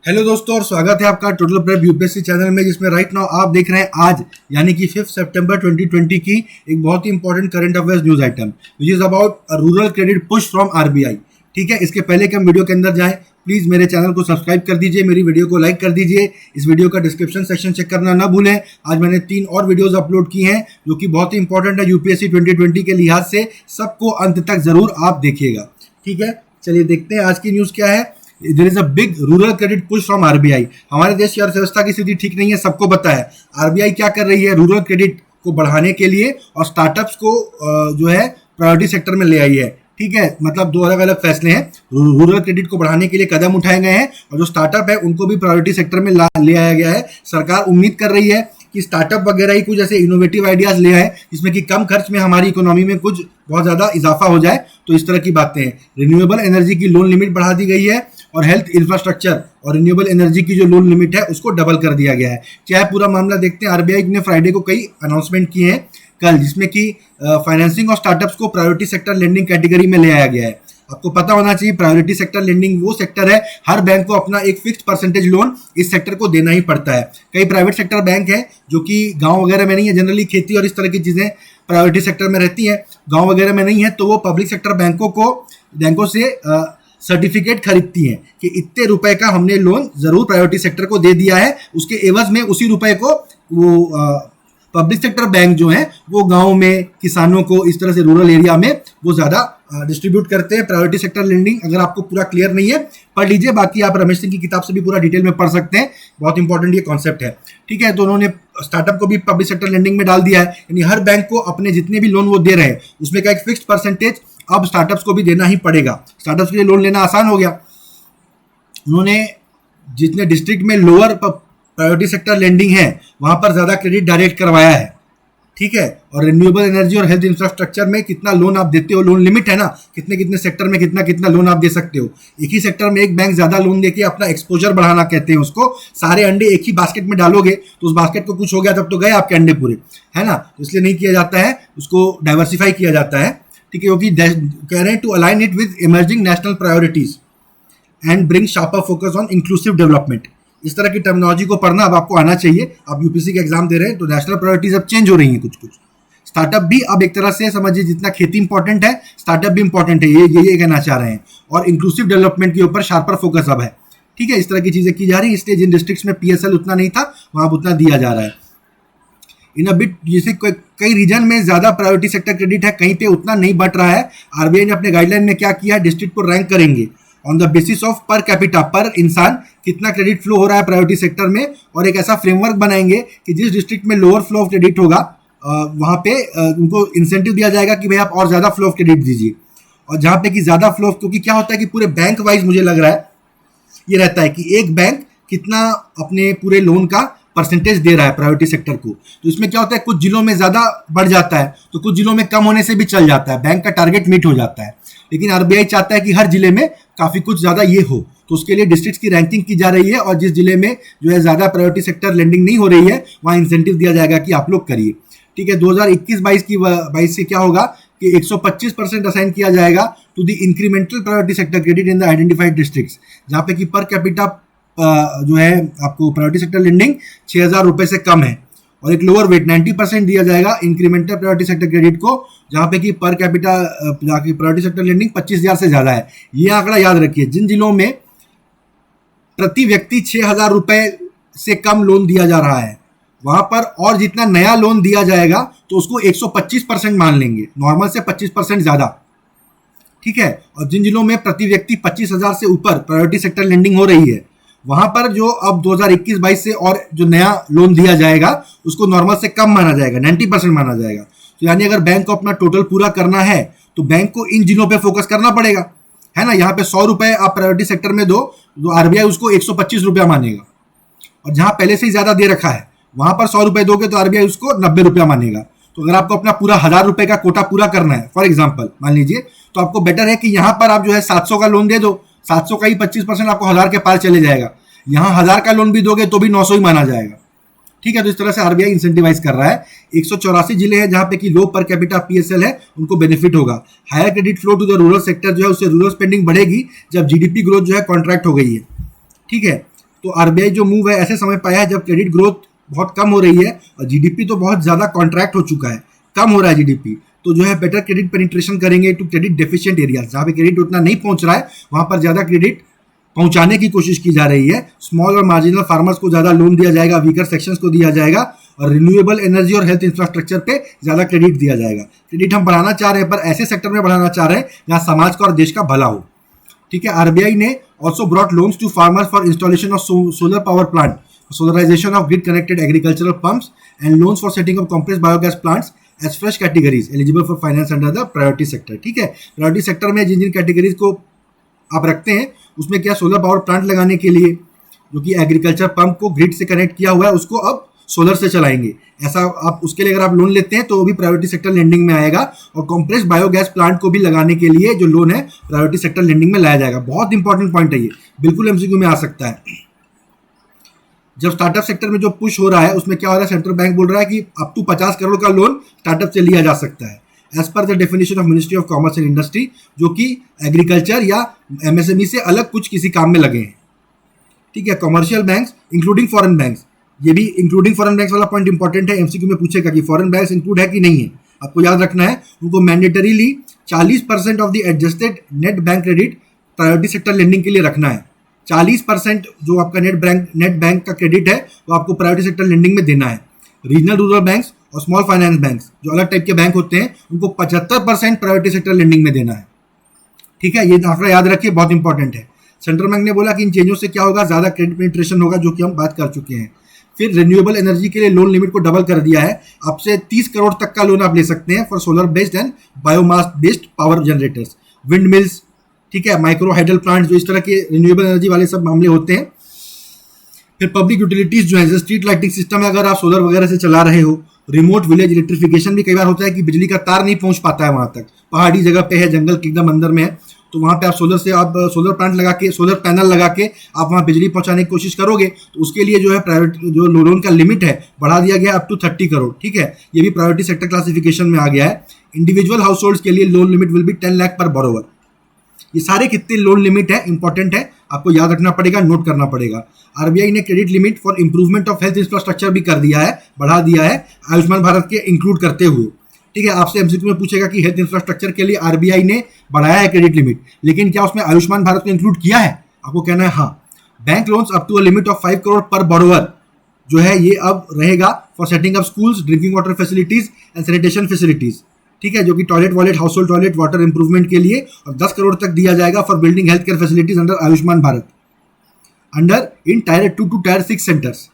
Hello दोस्तों और स्वागत है आपका टोटल प्रेप यूपीएससी चैनल में, जिसमें राइट नाउ आप देख रहे हैं आज यानी कि 5 सितंबर 2020 की एक बहुत ही important current affairs news item which is about rural credit push from RBI. ठीक है, इसके पहले कि हम वीडियो के अंदर जाएं, प्लीज़ मेरे चैनल को सब्सक्राइब कर दीजिए, मेरी वीडियो को लाइक कर दीजिए, इस वीडियो का डिस्क्रिप्शन सेक्शन चेक करना ना भूलें। आज मैंने 3 और वीडियोस अपलोड की हैं जो कि बहुत ही इंपॉर्टेंट है यूपीएससी 2020 के लिहाज से, सबको अंत तक जरूर आप देखिएगा। ठीक है, चलिए देखते हैं आज की न्यूज़ क्या है। There is a big rural credit push from RBI. हमारे देश की अर्थव्यवस्था की स्थिति ठीक नहीं है, सबको पता है। आरबीआई क्या कर रही है, रूरल क्रेडिट को बढ़ाने के लिए और स्टार्टअप्स को जो है प्रायोरिटी सेक्टर में ले आई है। ठीक है, मतलब 2 अलग अलग फैसले हैं। रूरल क्रेडिट को बढ़ाने के लिए कदम उठाए गए हैं और जो स्टार्टअप है उनको भी प्रायोरिटी सेक्टर में ले आया गया है। सरकार उम्मीद कर रही है कि स्टार्टअप वगैरह ही कुछ ऐसे इनोवेटिव आइडियाज ले आए जिसमें कि कम खर्च में हमारी इकोनॉमी में कुछ बहुत ज़्यादा इजाफा हो जाए। तो इस तरह की बातें हैं। रिन्यूएबल एनर्जी की लोन लिमिट बढ़ा दी गई है और हेल्थ इंफ्रास्ट्रक्चर और रिन्यूएबल एनर्जी की जो लोन लिमिट है उसको डबल कर दिया गया है। क्या है पूरा मामला, देखते हैं। आरबीआई ने फ्राइडे को कई अनाउंसमेंट किए हैं कल, जिसमें कि फाइनेंसिंग और स्टार्टअप्स को प्रायोरिटी सेक्टर लेंडिंग कैटेगरी में ले आया गया है। आपको पता होना चाहिए प्रायोरिटी सेक्टर लेंडिंग वो सेक्टर है, हर बैंक को अपना एक फिक्स परसेंटेज लोन इस सेक्टर को देना ही पड़ता है। कई प्राइवेट सेक्टर बैंक है जो कि गांव वगैरह में नहीं है, जनरली खेती और इस तरह की चीज़ें प्रायोरिटी सेक्टर में रहती हैं, गांव वगैरह में नहीं है, तो वो पब्लिक सेक्टर बैंकों से सर्टिफिकेट खरीदती हैं कि इतने रुपए का हमने लोन जरूर प्रायोरिटी सेक्टर को दे दिया है, उसके एवज में उसी रुपए को वो पब्लिक सेक्टर बैंक जो है वो गांव में किसानों को इस तरह से रूरल एरिया में वो ज़्यादा डिस्ट्रीब्यूट करते हैं। प्रायोरिटी सेक्टर लेंडिंग अगर आपको पूरा क्लियर नहीं है पढ़ लीजिए, बाकी आप रमेश सिंह की किताब से भी पूरा डिटेल में पढ़ सकते हैं, बहुत इंपॉर्टेंट ये कॉन्सेप्ट है। ठीक है, तो उन्होंने स्टार्टअप को भी पब्लिक सेक्टर लेंडिंग में डाल दिया है, यानी हर बैंक को अपने जितने भी लोन वो दे रहे हैं उसमें का एक फिक्स्ड परसेंटेज अब स्टार्टअप्स को भी देना ही पड़ेगा। स्टार्टअप्स के लिए लोन लेना आसान हो गया। उन्होंने जितने डिस्ट्रिक्ट में लोअर प्रायोरिटी सेक्टर लेंडिंग है वहां पर ज्यादा क्रेडिट डायरेक्ट करवाया है। ठीक है, और रिन्यूएबल एनर्जी और हेल्थ इंफ्रास्ट्रक्चर में कितना लोन आप देते हो, लोन लिमिट है ना, कितने कितने सेक्टर में कितना कितना लोन आप दे सकते हो। एक ही सेक्टर में एक बैंक ज्यादा लोन देके अपना एक्सपोजर बढ़ाना कहते हैं उसको। सारे अंडे एक ही बास्केट में डालोगे तो उस बास्केट को कुछ हो गया तब तो गए आपके अंडे पूरे, है ना। तो इसलिए नहीं किया जाता है, उसको डाइवर्सिफाई किया जाता है। ठीक है, क्योंकि कह रहे हैं to align it with emerging national priorities and bring sharper focus on inclusive development. इस तरह की टर्मिनोलॉजी को पढ़ना अब आपको आना चाहिए। आप यूपीएससी का एग्जाम दे रहे हैं तो नेशनल प्रायोरिटीज अब चेंज हो रही हैं कुछ कुछ। स्टार्टअप भी अब एक तरह से समझिए, जितना खेती इंपॉर्टेंट है स्टार्टअप भी इंपॉर्टेंट है, ये कहना चाह रहे हैं। और इंक्लूसिव डेवलपमेंट के ऊपर शार्पर फोकस अब है। ठीक है, इस तरह की चीजें की जा रही है, इसलिए जिन डिस्ट्रिक्ट्स में पीएसएल उतना नहीं था वहां उतना दिया जा रहा है। इन अ बिट जैसे कई रीजन में ज्यादा प्रायोरिटी सेक्टर क्रेडिट है, कहीं पे उतना नहीं बट रहा है। आरबीआई ने अपने गाइडलाइन में क्या किया है, डिस्ट्रिक्ट को रैंक करेंगे on the basis of per capita, पर इंसान कितना क्रेडिट फ्लो हो रहा है प्रायोरिटी सेक्टर में, और एक ऐसा फ्रेमवर्क बनाएंगे कि जिस डिस्ट्रिक्ट में लोअर फ्लो ऑफ क्रेडिट होगा वहाँ पे उनको इंसेंटिव दिया जाएगा कि भाई आप और ज़्यादा फ्लो ऑफ क्रेडिट दीजिए। और जहाँ पे कि ज़्यादा फ्लो ऑफ, क्योंकि क्या होता है कि पूरे बैंक वाइज मुझे लग रहा है ये रहता है कि एक बैंक कितना अपने पूरे लोन का परसेंटेज दे रहा है प्रायोरिटी सेक्टर को। तो इसमें क्या होता है, कुछ जिलों में ज़्यादा बढ़ जाता है तो कुछ जिलों में कम होने से भी चल जाता है, बैंक का टारगेट मीट हो जाता है। लेकिन आरबीआई चाहता है कि हर जिले में काफ़ी कुछ ज़्यादा ये हो, तो उसके लिए डिस्ट्रिक्ट्स की रैंकिंग की जा रही है और जिस जिले में जो है ज़्यादा प्रायोरिटी सेक्टर लेंडिंग नहीं हो रही है वहाँ इंसेंटिव दिया जाएगा कि आप लोग करिए। ठीक है, 2021-22 से क्या होगा कि 125% असाइन किया जाएगा to the incremental priority sector credit in the identified districts, जहाँ पे कि पर कैपिटा जो है आपको प्रायोरिटी सेक्टर लेंडिंग 6,000 रुपये से कम है। और एक लोअर वेट 90% दिया जाएगा इंक्रीमेंटल प्रायोरिटी सेक्टर क्रेडिट को, जहाँ पे कि per capita priority sector lending 25,000 से ज़्यादा है। ये आंकड़ा याद रखिए, जिन जिलों में प्रति व्यक्ति 6,000 रुपये से कम लोन दिया जा रहा है वहाँ पर और जितना नया लोन दिया जाएगा तो उसको 125% मान लेंगे, नॉर्मल से 25% ज़्यादा। ठीक है, और जिन जिलों में प्रति व्यक्ति 25,000 से ऊपर प्रायोरिटी सेक्टर लेंडिंग हो रही है वहां पर जो अब 2021-22 से और जो नया लोन दिया जाएगा उसको नॉर्मल से कम माना जाएगा, 90% माना जाएगा। तो यानी अगर बैंक को अपना टोटल पूरा करना है तो बैंक को इन जिलों पे फोकस करना पड़ेगा, है ना। यहाँ पे 100 रुपये आप प्रायोरिटी सेक्टर में दो तो आरबीआई उसको 125 रुपया मानेगा, और जहाँ पहले से ही ज्यादा दे रखा है वहां पर 100 रुपये दोगे तो आरबीआई उसको 90 रुपया मानेगा। तो अगर आपको अपना पूरा 1,000 रुपये का कोटा पूरा करना है फॉर एग्जाम्पल मान लीजिए, तो आपको बेटर है कि यहाँ पर आप जो है 700 का लोन दे दो, 700 का ही 25% आपको 1,000 के पार चले जाएगा। यहाँ 1,000 का लोन भी दोगे तो भी 900 ही माना जाएगा। ठीक है, तो इस तरह से आरबीआई इंसेंटिवाइज कर रहा है। 184 जिले हैं जहाँ पे कि लो पर कैपिटा पीएसएल है, उनको बेनिफिट होगा। Higher credit flow to the rural sector जो है उससे रूरल स्पेंडिंग बढ़ेगी जब जीडीपी ग्रोथ जो है कॉन्ट्रैक्ट हो गई है। ठीक है, तो आरबीआई जो मूव है ऐसे समय पाया है जब क्रेडिट ग्रोथ बहुत कम हो रही है और जीडीपी तो बहुत ज़्यादा कॉन्ट्रैक्ट हो चुका है, कम हो रहा है जीडीपी। तो जो है बेटर क्रेडिट पेनिट्रेशन करेंगे टू क्रेडिट डेफिशिएंट एरियाज, जहाँ पे क्रेडिट उतना नहीं पहुंच रहा है वहाँ पर ज़्यादा क्रेडिट पहुंचाने की कोशिश की जा रही है। स्मॉल और मार्जिनल फार्मर्स को ज़्यादा लोन दिया जाएगा, वीकर सेक्शंस को दिया जाएगा और रिन्यूएबल एनर्जी और हेल्थ इंफ्रास्ट्रक्चर पे ज़्यादा क्रेडिट दिया जाएगा। क्रेडिट हम बढ़ाना चाह रहे हैं पर ऐसे सेक्टर में बढ़ाना चाह रहे हैं जहाँ समाज का और देश का भला हो। ठीक है, आरबीआई ने also brought loans to farmers for installation of solar power plant, solarisation of grid connected agricultural pumps and loans for setting up compressed biogas plants as fresh categories eligible for finance under the priority sector. ठीक है, priority sector में जिन जिन categories को आप रखते हैं उसमें क्या solar power plant लगाने के लिए जो कि एग्रीकल्चर पंप को ग्रिड से कनेक्ट किया हुआ है उसको अब सोलर से चलाएंगे, ऐसा आप उसके लिए अगर आप लोन लेते हैं तो वो भी प्रायोरिटी सेक्टर लेंडिंग में आएगा। और कॉम्प्रेस्ड बायोगैस प्लांट को भी लगाने के लिए जो लोन है प्रायोरिटी सेक्टर लेंडिंग में लाया जाएगा। बहुत इंपॉर्टेंट पॉइंट है ये, बिल्कुल एमसीक्यू में आ सकता है। जब स्टार्टअप सेक्टर में जो पुश हो रहा है उसमें क्या हो रहा है, सेंट्रल बैंक बोल रहा है कि अप टू 50 करोड़ का लोन स्टार्टअप से लिया जा सकता है as per the definition of Ministry of Commerce and Industry, जो कि एग्रीकल्चर या एमएसएमई से अलग कुछ किसी काम में लगे हैं। ठीक है, commercial banks including foreign banks, ये भी इंक्लूडिंग फॉरेन बैंक्स वाला पॉइंट इंपॉर्टेंट है, एमसीक्यू में पूछेगा कि फॉरेन बैंक्स इंक्लूड है कि नहीं है। आपको याद रखना है उनको mandatorily 40% of the adjusted net bank credit priority sector lending के लिए रखना है। 40% जो आपका नेट बैंक का क्रेडिट है वो आपको प्रायोरिटी सेक्टर लेंडिंग में देना है। रीजनल रूरल बैंक्स और स्मॉल फाइनेंस बैंक्स जो अलग टाइप के बैंक होते हैं उनको 75% प्रायोरिटी सेक्टर लेंडिंग में देना है। ठीक है, ये आंकड़ा याद रखिए, बहुत इंपॉर्टेंट है। सेंट्रल बैंक ने बोला कि इन चेंजों से क्या होगा, ज़्यादा क्रेडिट पेनिट्रेशन होगा, जो कि हम बात कर चुके हैं। फिर रिन्यूएबल एनर्जी के लिए लोन लिमिट को डबल कर दिया है, अब से 30 करोड़ तक का लोन आप ले सकते हैं for solar based and biomass based power generators, wind mills, ठीक है, माइक्रो हाइडल प्लांट, जो इस तरह के रिन्यूएबल एनर्जी वाले सब मामले होते हैं। फिर पब्लिक यूटिलिटीज जो है, जैसे स्ट्रीट लाइटिंग सिस्टम है, अगर आप सोलर वगैरह से चला रहे हो, रिमोट विलेज इलेक्ट्रिफिकेशन भी कई बार होता है कि बिजली का तार नहीं पहुंच पाता है वहां तक, पहाड़ी जगह पे है, जंगल के एकदम अंदर में है, तो वहाँ पे आप सोलर प्लांट लगा के, सोलर पैनल लगा के आप वहाँ बिजली पहुँचाने की कोशिश करोगे तो उसके लिए जो है प्राइवेट जो लोन का लिमिट है बढ़ा दिया गया अप टू 30 करोड़। ठीक है, ये भी प्रायोरिटी सेक्टर क्लासिफिकेशन में आ गया है। इंडिविजुअल हाउस होल्ड्स के लिए loan limit will be 10 lakh पर बोरोवर। ये सारे कितने लोन लिमिट है इंपॉर्टेंट है, आपको याद रखना पड़ेगा, नोट करना पड़ेगा। आरबीआई ने credit limit for improvement of health infrastructure भी कर दिया है, बढ़ा दिया है, आयुष्मान भारत के इंक्लूड करते हुए। ठीक है, आपसे एमसीक्यू में पूछेगा कि हेल्थ इंफ्रास्ट्रक्चर के लिए आरबीआई ने बढ़ाया है क्रेडिट लिमिट, लेकिन क्या उसमें आयुष्मान भारत को इंक्लूड किया है? आपको कहना है हाँ। Bank loans up to a limit of 5 crore पर बोरोवर जो है ये अब रहेगा for setting up schools, drinking water facilities and sanitation facilities. ठीक है, जो कि toilet wallet, household toilet, water improvement के लिए, और 10 करोड़ तक दिया जाएगा for building health care facilities under Ayushman Bharat, under in tier 2 to tier 6 centres.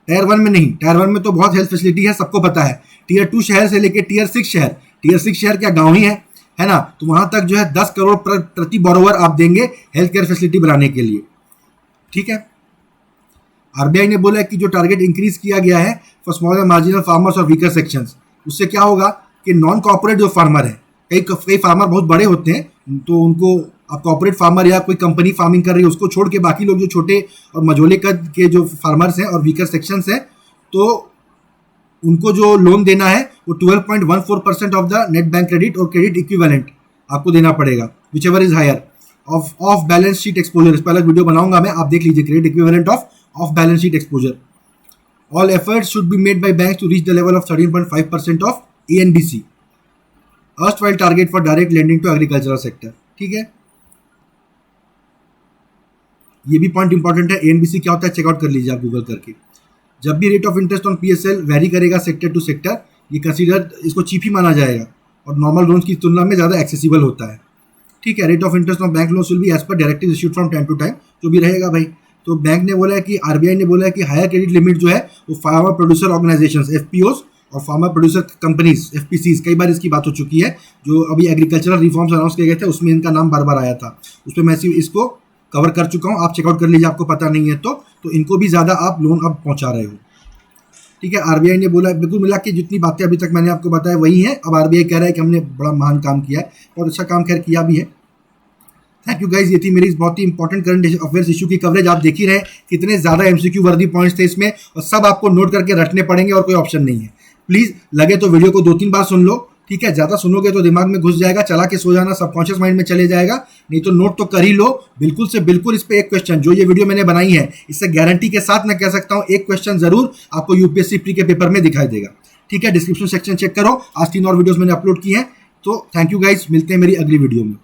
Tier 1 में नहीं, टायर 1 में तो बहुत हेल्थ फैसिलिटी है, सबको पता है। टीयर 2 शहर से लेकर टीयर 6 शहर, टीयर 6 शहर क्या गांव ही है ना, तो वहां तक जो है 10 करोड़ प्रति बोरोवर आप देंगे हेल्थ केयर फैसिलिटी बनाने के लिए। ठीक है, आरबीआई ने बोला कि जो टारगेट इंक्रीज किया गया है for small and marginal farmers और वीकर सेक्शंस, उससे क्या होगा कि नॉन कॉर्पोरेट जो फार्मर है, कई फार्मर बहुत बड़े होते हैं तो उनको, आप कॉर्पोरेट फार्मर या कोई कंपनी फार्मिंग कर रही है उसको छोड़ के बाकी लोग जो छोटे और मझोले कद के जो फार्मर्स हैं और वीकर सेक्शंस हैं, तो उनको जो लोन देना है वो 12.14% of the net bank credit और क्रेडिट इक्विवेलेंट आपको देना पड़ेगा, whichever is higher of balance sheet exposure. इस पर अलग वीडियो बनाऊंगा मैं, आप देख लीजिए, credit equivalent of balance sheet exposure. All efforts should be made by banks to reach the level of 13.5% of ANBC, erstwhile target for direct lending to agricultural sector. ठीक है, ये भी पॉइंट इंपॉर्टेंट है। ANBC क्या होता है checkout कर लीजिए आप गूगल करके। जब भी rate of interest on PSL very करेगा सेक्टर टू सेक्टर, ये कंसीडर, इसको चीप ही माना जाएगा और नॉर्मल लोन्स की तुलना में ज़्यादा एक्सेसिबल होता है। ठीक है, rate of interest on bank loans will be as per directive issued from time to time, जो भी रहेगा भाई। तो बैंक ने बोला है कि आरबीआई ने बोला है कि हायर क्रेडिट लिमिट जो है वो फार्मर प्रोड्यूसर ऑर्गेनाइजेशंस FPOs और फार्मर प्रोड्यूसर कंपनीज FPCs, कई बार इसकी बात हो चुकी है, जो अभी एग्रीकल्चरल रिफॉर्म्स अनाउंस किए गए थे उसमें इनका नाम बार बार आया था, उस पर मैं इसको कवर कर चुका हूँ, आप चेकआउट कर लीजिए, आपको पता नहीं है तो इनको भी ज़्यादा आप लोन अब पहुँचा रहे हो। ठीक है, आरबीआई ने बोला, बिल्कुल मिला के जितनी बातें अभी तक मैंने आपको बताया वही है। अब आरबीआई कह रहा है कि हमने बड़ा महान काम किया है, और अच्छा काम खैर किया भी है। थैंक यू गाइज, ये थी मेरी बहुत ही इंपॉर्टेंट करंट अफेयर्स इशू की कवरेज। आप देख ही रहे कितने ज़्यादा MCQ वर्दी पॉइंट्स थे इसमें, और सब आपको नोट करके रखने पड़ेंगे और कोई ऑप्शन नहीं है। प्लीज़ लगे तो वीडियो को 2-3 बार सुन लो, ठीक है, ज्यादा सुनोगे तो दिमाग में घुस जाएगा, चला के सो जाना, सबकॉन्शियस माइंड में चले जाएगा। नहीं तो नोट तो कर ही लो, बिल्कुल से बिल्कुल। इस पे एक क्वेश्चन जो ये वीडियो मैंने बनाई है, इससे गारंटी के साथ मैं कह सकता हूं एक क्वेश्चन जरूर आपको यूपीएससी प्री के पेपर में दिखाई देगा। ठीक है, डिस्क्रिप्शन सेक्शन चेक करो, आज 3 और वीडियोस मैंने अपलोड की हैं। तो थैंक यू गाइस, मिलते हैं मेरी अगली वीडियो में।